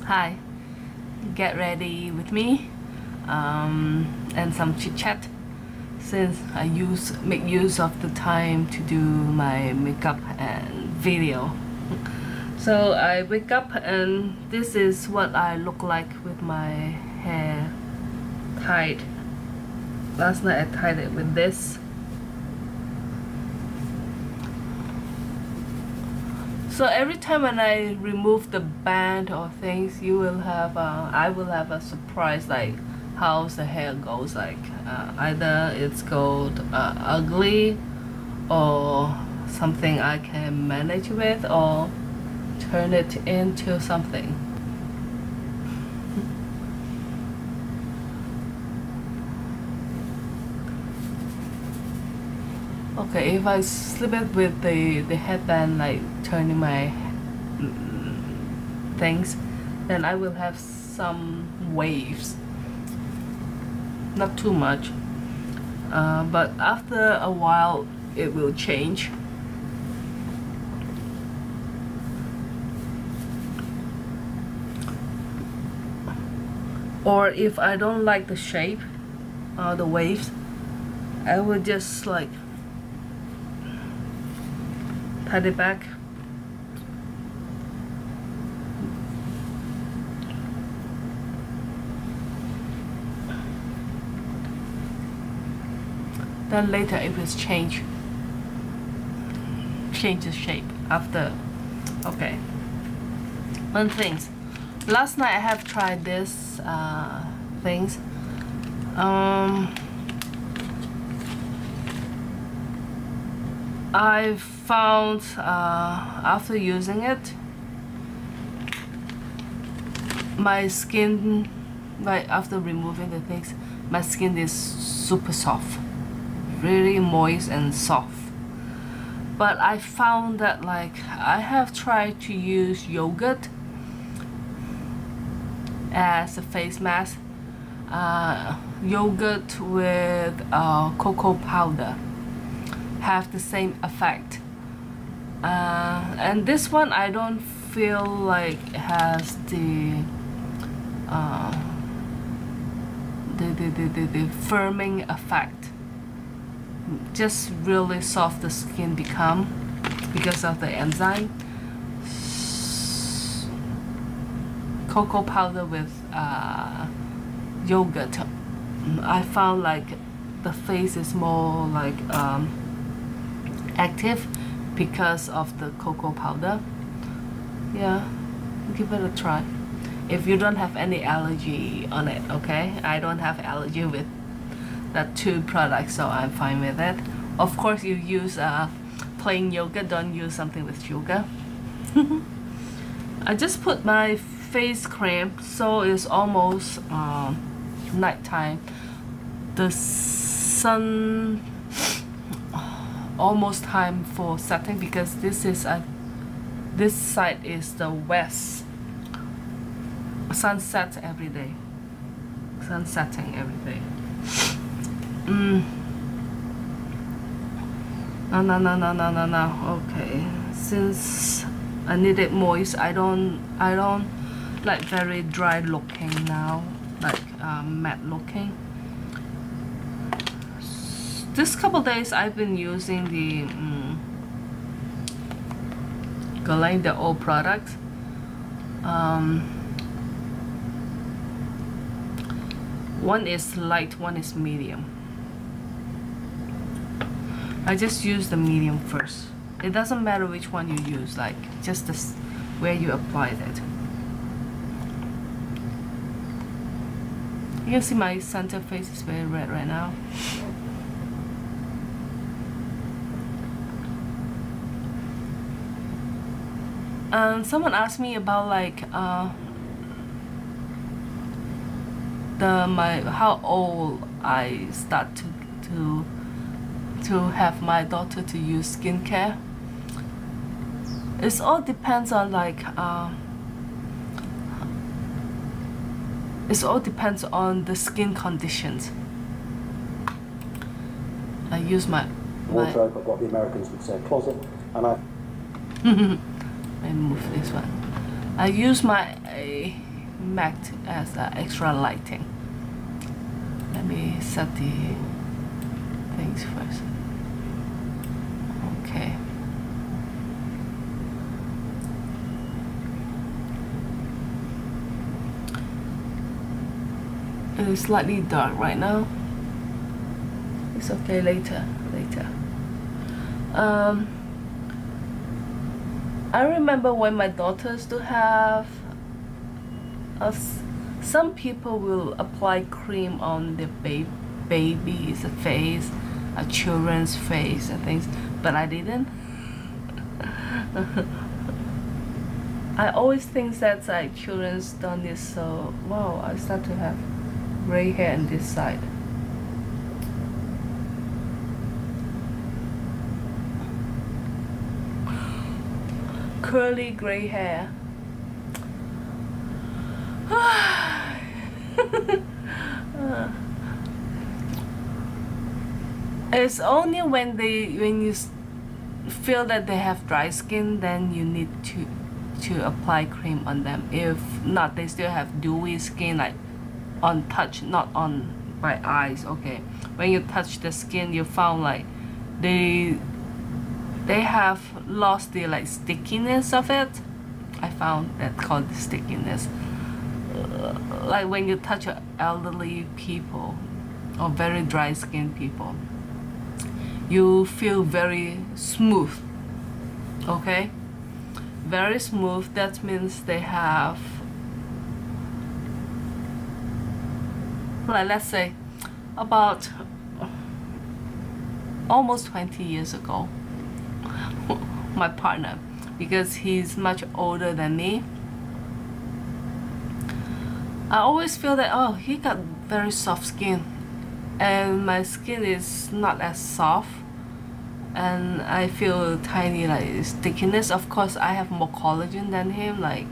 Hi, get ready with me and some chit chat since I make use of the time to do my makeup and video. So I wake up and this is what I look like with my hair tied. Last night I tied it with this. So every time when I remove the band or things, you will have I will have a surprise, like how the hair goes. Like either it's goes ugly or something I can manage with, or turn it into something. Okay, if I slip it with the headband, like turning my things, then I will have some waves. Not too much, but after a while it will change. Or if I don't like the shape, the waves, I will just like tie it back. Then later it will change the shape after. Okay. One thing. Last night I have tried this things. I found after using it, my skin, right after removing the things, my skin is super soft, really moist and soft. But I found that like I have tried to use yogurt as a face mask, yogurt with cocoa powder have the same effect, and this one I don't feel like it has the firming effect. Just really soft the skin become because of the enzyme. Cocoa powder with yogurt, I found like the face is more like active because of the cocoa powder. Yeah, give it a try if you don't have any allergy on it. Okay, I don't have allergy with that two products, so I'm fine with it. Of course, you use plain yogurt, don't use something with sugar. I just put my face cream, so it's almost nighttime. The sun almost time for setting, because this is this side is the west. Sunset every day. Sun setting every day. No. Okay, since I need it moist, I don't like very dry looking now, like matte looking. This couple days I've been using the the old products. One is light, one is medium. I just use the medium first. It doesn't matter which one you use, like just this where you applied it. You can see my center face is very red right now. Someone asked me about like how old I start to have my daughter to use skincare. It all depends on like it all depends on the skin conditions. I use my wardrobe, but what the Americans would say closet, and I let me move this one. I use my matte as extra lighting. Let me set the things first. Okay. It's slightly dark right now. It's okay later. I remember when my daughters do have some people will apply cream on their baby's face, a children's face and things, but I didn't. I always think that like children's done this, so wow, I start to have gray hair on this side. Curly gray hair. It's only when you feel that they have dry skin, then you need to apply cream on them. If not, they still have dewy skin, like on touch, not on by eyes. Okay, when you touch the skin, you found like they have lost the like stickiness of it. I found that called the stickiness. Like when you touch elderly people or very dry skin people, you feel very smooth. Okay, very smooth. That means they have, like, let's say about almost 20 years ago, my partner, because he's much older than me, I always feel that, oh, he got very soft skin and my skin is not as soft, and I feel tiny like stickiness. Of course I have more collagen than him. Like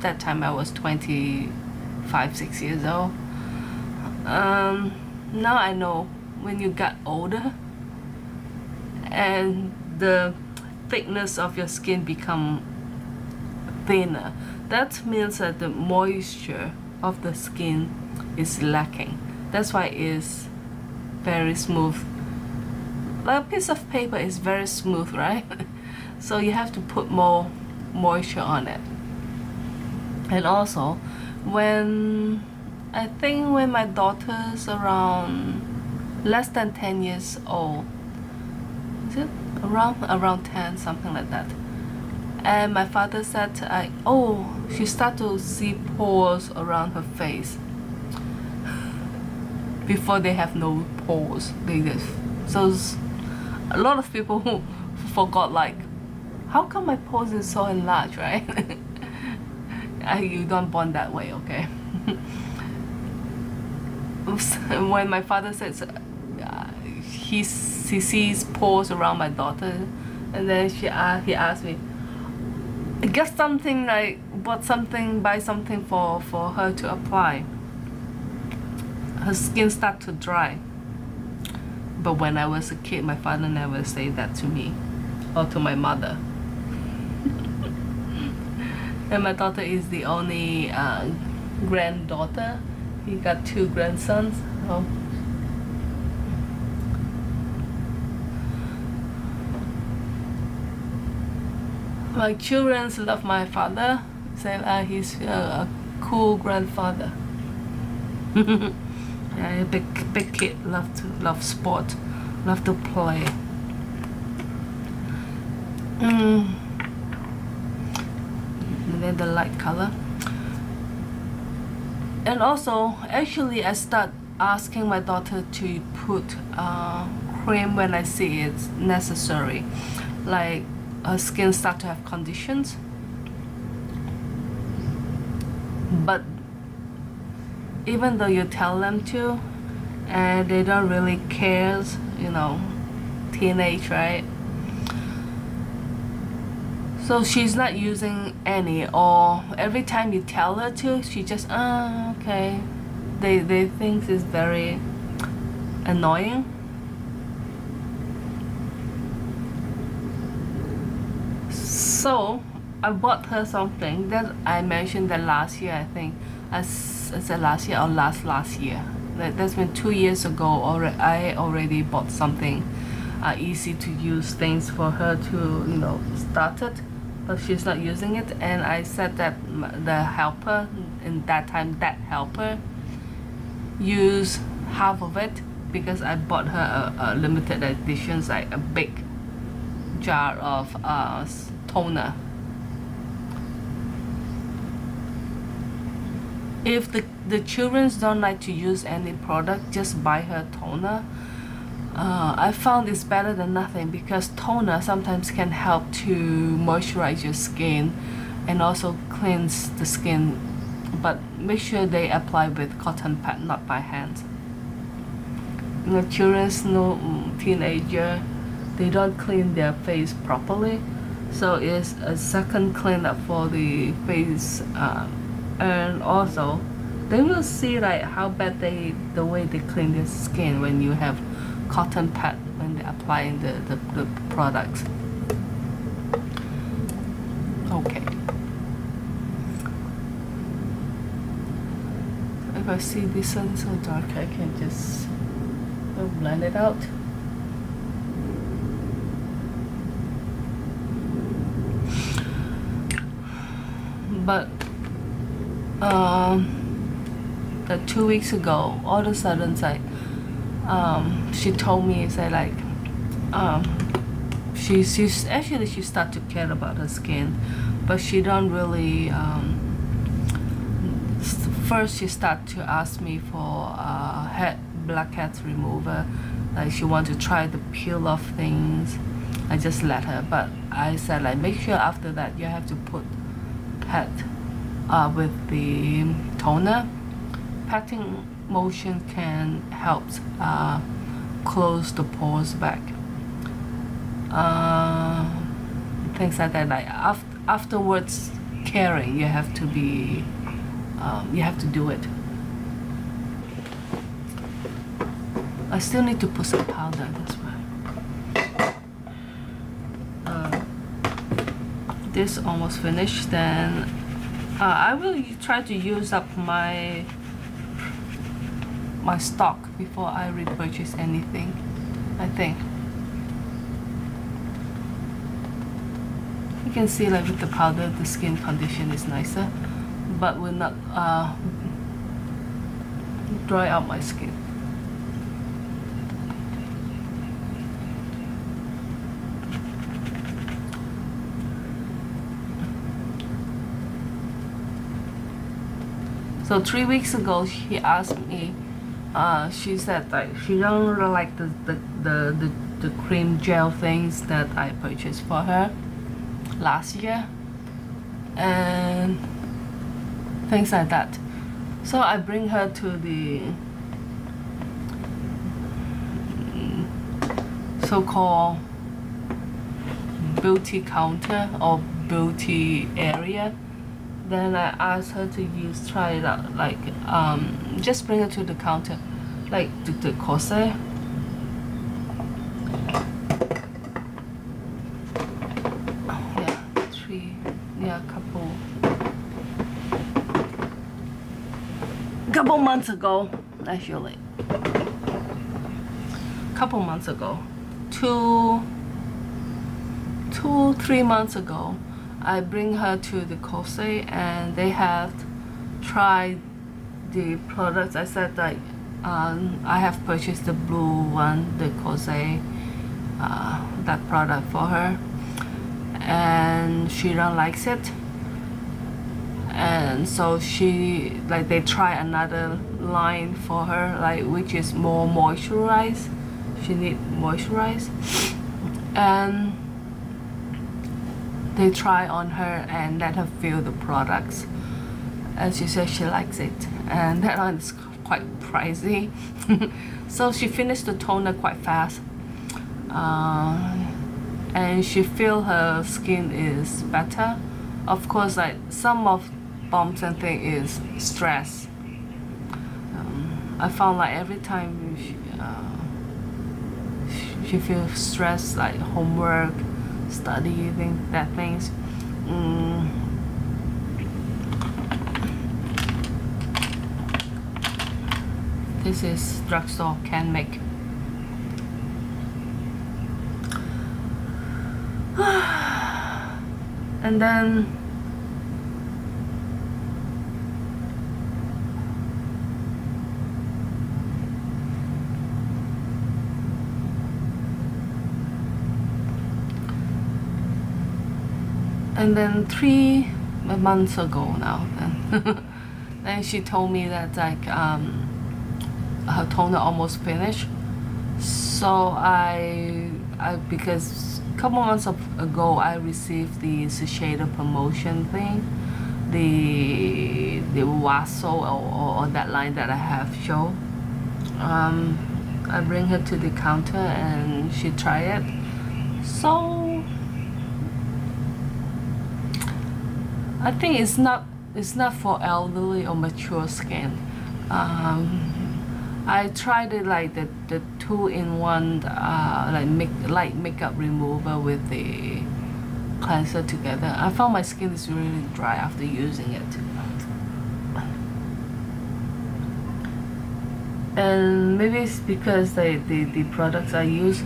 that time I was 25-6 years old. Now I know when you get older and the thickness of your skin become thinner, that means that the moisture of the skin is lacking. That's why it's very smooth. Like a piece of paper is very smooth, right? So you have to put more moisture on it. And also when I think when my daughter's around less than 10 years old, is it around 10, something like that, and my father said, oh, she started to see pores around her face. Before they have no pores, so a lot of people who forgot, like, how come my pores is so enlarged, right? You don't born that way, okay? When my father says he sees pores around my daughter, and then he asked me, get something, like buy something for her to apply. Her skin start to dry. But when I was a kid, my father never said that to me or to my mother. And my daughter is the only granddaughter. He got 2 grandsons. So. My children love my father. Say he's a cool grandfather. Yeah, big kid, love sport, love to play. And then the light color. And also, actually, I start asking my daughter to put cream when I see it's necessary. Like her skin start to have conditions. But even though you tell them to, and they don't really care, you know, teenage, right? So she's not using any, or every time you tell her to, she just, okay. They think it's very annoying. So I bought her something that I mentioned that last year, I think. I said last year or last year. That's been 2 years ago. I already bought something easy to use things for her to start it, but she's not using it. And I said that the helper in that time, that helper, use half of it because I bought her a limited edition, like a big jar of toner. If the children don't like to use any product, just buy her toner. I found it's better than nothing because toner sometimes can help to moisturize your skin and also cleanse the skin, but make sure they apply with cotton pad, not by hand. Children's teenager, they don't clean their face properly, so it's a second cleanup for the face, and also they will see like how bad the way they clean their skin when you have cotton pad when they're applying the products. Okay. If I see this one so dark, I can just blend it out. But that 2 weeks ago, all of a sudden, like she told me, say like she started to care about her skin, but she don't really. First, she started to ask me for blackheads remover, like she wanted to try the peel off things. I just let her, but I said like make sure after that you have to put pat with the toner. Patting motion can help close the pores back. Things like that. Like afterwards caring, you have to be. You have to do it. I still need to put some powder, that's why. This almost finished, then I will try to use up my stock before I repurchase anything, I think. You can see like with the powder, the skin condition is nicer, but will not dry out my skin. So 3 weeks ago, she asked me. She said like she don't really like the cream gel things that I purchased for her last year, and things like that. So I bring her to the so-called beauty counter or beauty area. Then I asked her to try it out, like just bring her to the counter, like the corset. Couple months ago, actually. Couple months ago, 3 months ago, I bring her to the corset and they have tried the products. I said like I have purchased the blue one, the corset, that product for her, and she don't likes it. And so they try another line for her, like which is more moisturized. She need moisturize, and they try on her and let her feel the products, and she says she likes it, and that one is quite pricey. So she finished the toner quite fast, and she feel her skin is better. Of course, like some of bumps and thing is stress. I found like every time she feels stressed, like homework, study, things, This is drugstore can make. And then And then 3 months ago now, then she told me that like her toner almost finished. So because a couple months ago I received the Shiseido promotion thing, the Waso or that line that I have show. I bring her to the counter and she tried it. So I think it's not for elderly or mature skin. I tried it like the 2-in-1 light makeup remover with the cleanser together. I found my skin is really dry after using it. And maybe it's because the products I use,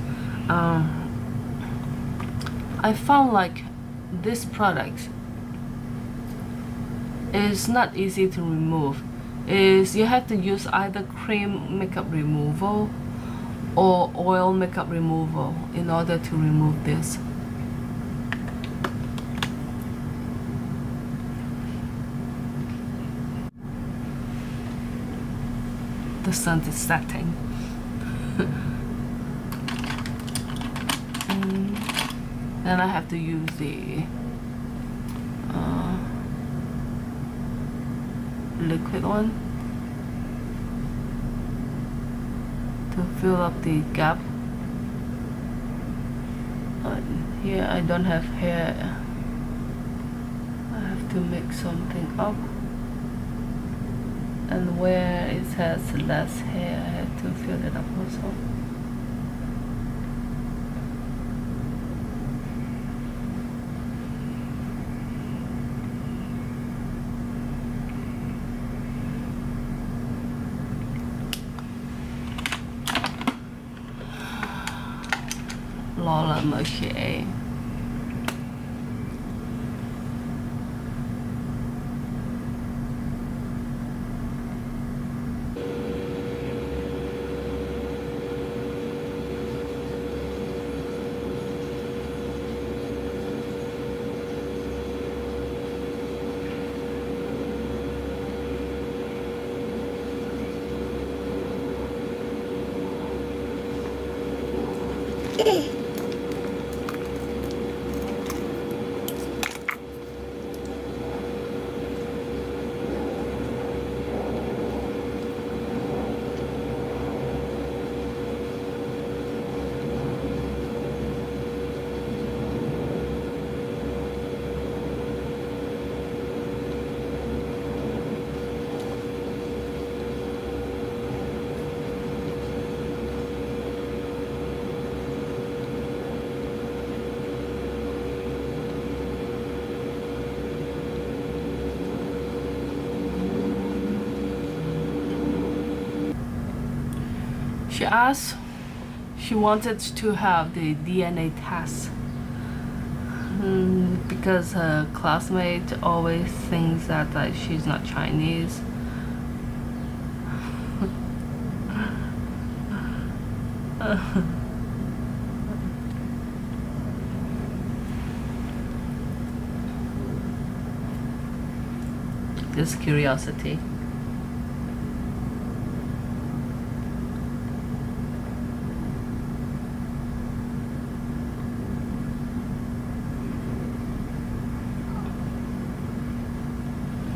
I found like this product is not easy to remove. You have to use either cream makeup removal or oil makeup removal in order to remove this. The sun is setting. Then I have to use the liquid one to fill up the gap. Here I don't have hair. I have to make something up. And where it has less hair, I have to fill it up also. Laura Mercier. She asked, she wanted to have the DNA test because her classmate always thinks that like, she's not Chinese. Just curiosity.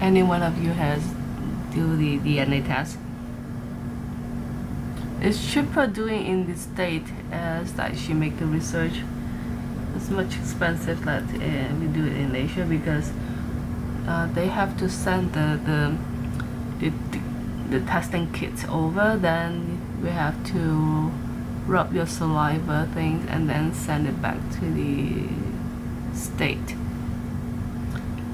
Any one of you has do the DNA test? It's cheaper doing in the state as that she make the research. It's much expensive that we do it in Asia because they have to send the testing kits over. Then we have to rub your saliva things and then send it back to the state.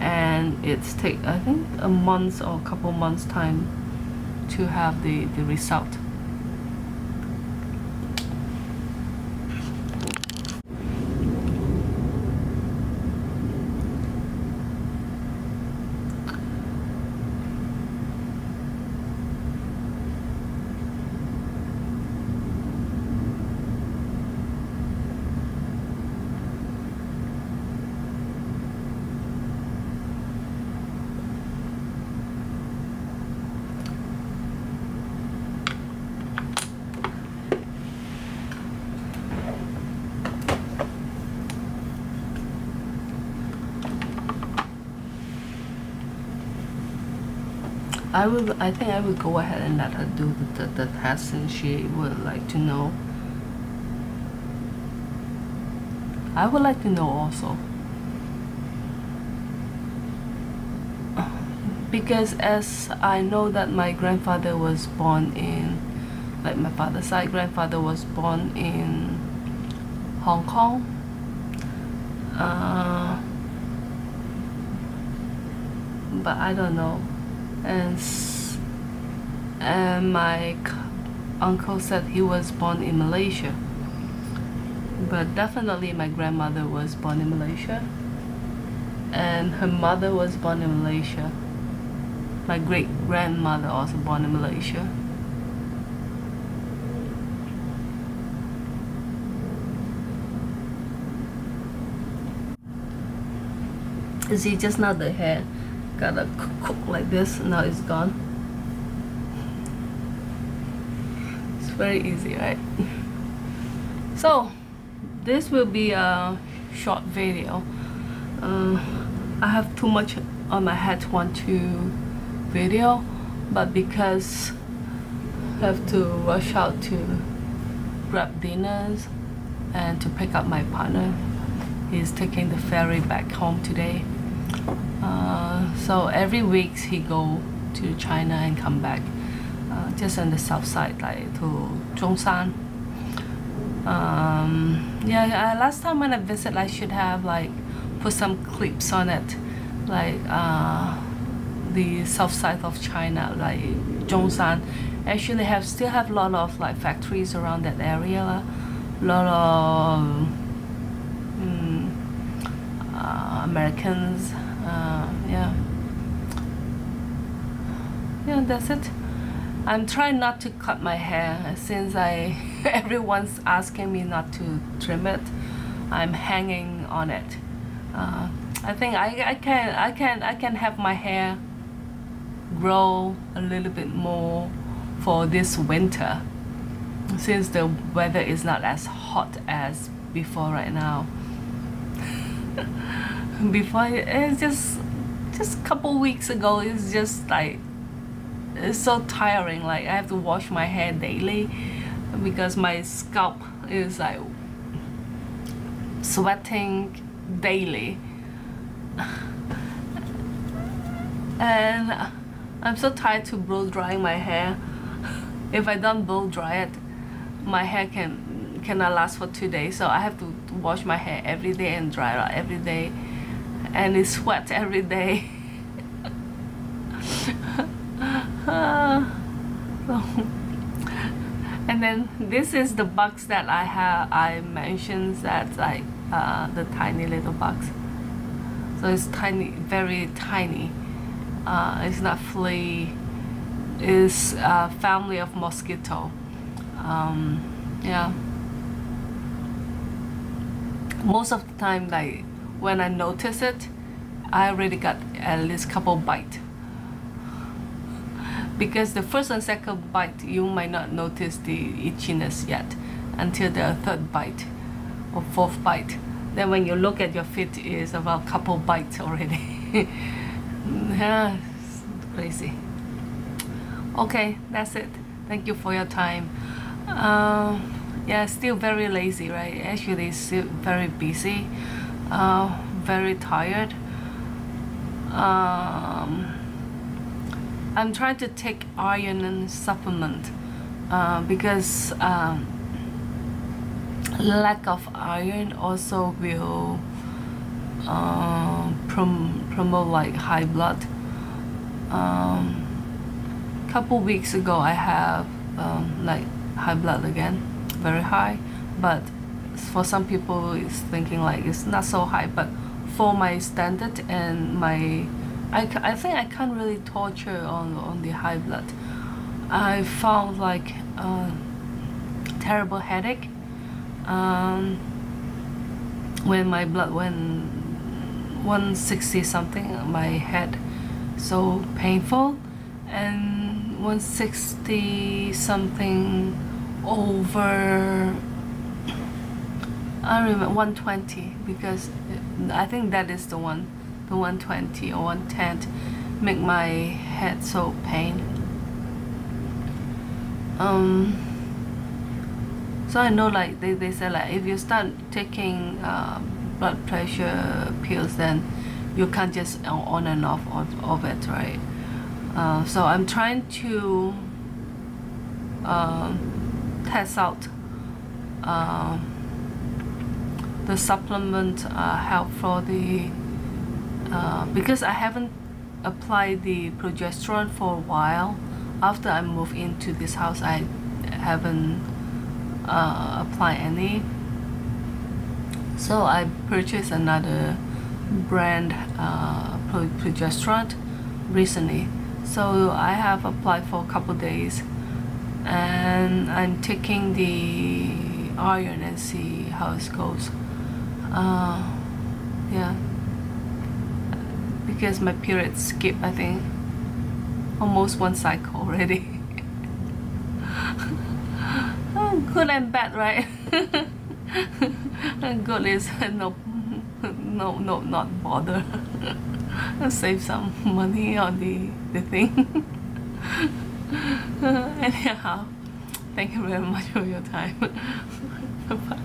and it's take I think a month or a couple months time to have the result. I think I would go ahead and let her do the test, since she would like to know. I would like to know also. Because as I know that my grandfather was born in, like my father's side grandfather was born in Hong Kong. But I don't know. And my uncle said he was born in Malaysia, but definitely my grandmother was born in Malaysia, and her mother was born in Malaysia. My great grandmother also born in Malaysia. You see, just now the hair got a cook like this, now it's gone. It's very easy, right? So this will be a short video. I have too much on my head to want to video, but because I have to rush out to grab dinners and to pick up my partner. He's taking the ferry back home today. So every week he go to China and come back, just on the south side, like to Zhongshan. Yeah, last time when I visit, I should have like put some clips on it, like the south side of China, like Zhongshan. Actually, still have a lot of like factories around that area, a lot of Americans. Yeah, that's it. I'm trying not to cut my hair, since everyone's asking me not to trim it. I'm hanging on it. I think I can have my hair grow a little bit more for this winter, since the weather is not as hot as before right now. Before, it's just a couple weeks ago, it's just like, it's so tiring. Like I have to wash my hair daily because my scalp is like sweating daily, and I'm so tired to blow dry my hair. If I don't blow dry it, my hair cannot last for 2 days. So I have to wash my hair every day and dry it out every day, and it sweats every day. And then this is the box that I mentioned, that like the tiny little box. So it's tiny, very tiny. It's not flea. It's a family of mosquito. Yeah. Most of the time, like when I notice it, I already got at least couple bites. Because the first and second bite, you might not notice the itchiness yet until the third bite or fourth bite. Then when you look at your feet, it's about couple bites already. Yeah, it's crazy. Okay, that's it. Thank you for your time. Yeah, still very lazy, right? Actually, still very busy, very tired. I'm trying to take iron and supplement because lack of iron also will promote like high blood. Couple weeks ago I have like high blood again, very high, but for some people it's thinking like it's not so high, but for my standard and my I think I can't really torture on the high blood. I found like terrible headache when my blood went 160 something, my head so painful, and 160 something over, I remember 120, because I think that is the one, the 120 or 110 make my head so pain. So I know like they say like if you start taking blood pressure pills, then you can't just on and off of it, right? So I'm trying to test out the supplement help for the because I haven't applied the progesterone for a while. After I moved into this house, I haven't applied any. So I purchased another brand progesterone recently. So I have applied for a couple days, and I'm taking the iron and see how it goes. Yeah, because my period skipped, I think, almost one cycle already. Good and bad, right? Good is no, not bother. Save some money on the thing. Anyhow, thank you very much for your time. Bye.